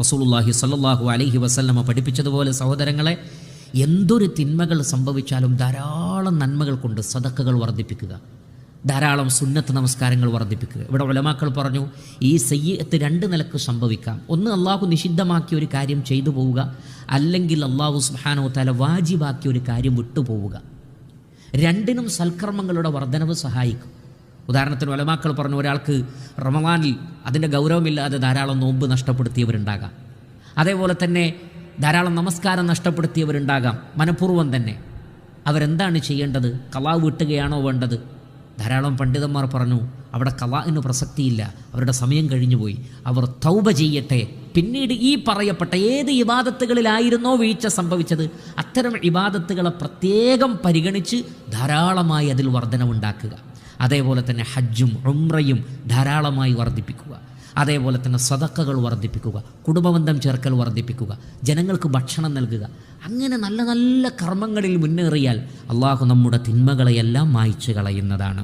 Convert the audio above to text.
റസൂലുള്ളാഹി സ്വല്ലല്ലാഹു അലൈഹി വസല്ലമ പഠിപ്പിച്ചതുപോലെ സഹോദരങ്ങളെ, എന്തൊരു തിന്മകൾ സംഭവിച്ചാലും ധാരാളം നന്മകൾ കൊണ്ട് സദഖകൾ വർദ്ധിപ്പിക്കുക, ധാരാളം സുന്നത്ത് നമസ്കാരങ്ങൾ വർദ്ധിപ്പിക്കുക. ഇവിടെ ഉലമാക്കൾ പറഞ്ഞു, ഈ സയ്യിഅത്ത് രണ്ട് നിലക്ക് സംഭവിക്കാം. ഒന്ന്, അള്ളാഹു നിഷിദ്ധമാക്കിയ ഒരു കാര്യം ചെയ്തു പോവുക, അല്ലെങ്കിൽ അള്ളാഹു സുബ്ഹാനഹു വ തആല വാജിബാക്കിയ ഒരു കാര്യം വിട്ടുപോവുക. രണ്ടിനും സൽക്കർമ്മങ്ങളുടെ വർധനവ് സഹായിക്കും. ഉദാഹരണത്തിന് ഉലമാക്കൾ പറഞ്ഞു, ഒരാൾക്ക് റമളാനിൽ അതിൻ്റെ ഗൗരവമില്ലാതെ ധാരാളം നോമ്പ് നഷ്ടപ്പെടുത്തിയവരുണ്ടാകാം. അതേപോലെ തന്നെ ധാരാളം നമസ്കാരം നഷ്ടപ്പെടുത്തിയവരുണ്ടാകാം. മനഃപൂർവ്വം തന്നെ അവരെന്താണ് ചെയ്യേണ്ടത്? ഖളാ വീട്ടുകയാണോ വേണ്ടത്? ധാരാളം പണ്ഡിതന്മാർ പറഞ്ഞു, അവിടെ ഖളാഇന് പ്രസക്തിയില്ല, അവരുടെ സമയം കഴിഞ്ഞുപോയി, അവർ തൗബ ചെയ്യട്ടെ. പിന്നീട് ഈ പറയപ്പെട്ട ഏത് ഇബാദത്തുകളിലായിരുന്നോ വീഴ്ച സംഭവിച്ചത്, അത്തരം ഇബാദത്തുകളെ പ്രത്യേകം പരിഗണിച്ച് ധാരാളമായി അതിൽ വർധനവുണ്ടാക്കുക. അതേപോലെ തന്നെ ഹജ്ജും ഉംറയും ധാരാളമായി വർദ്ധിപ്പിക്കുക. അതേപോലെ തന്നെ സദഖകൾ വർദ്ധിപ്പിക്കുക, കുടുംബബന്ധം ചേർക്കൽ വർദ്ധിപ്പിക്കുക, ജനങ്ങൾക്ക് ഭക്ഷണം നൽകുക. അങ്ങനെ നല്ല നല്ല കർമ്മങ്ങളിൽ മുന്നേറിയാൽ അള്ളാഹു നമ്മുടെ തിന്മകളെയെല്ലാം മായ്ച്ചു കളയുന്നതാണ്.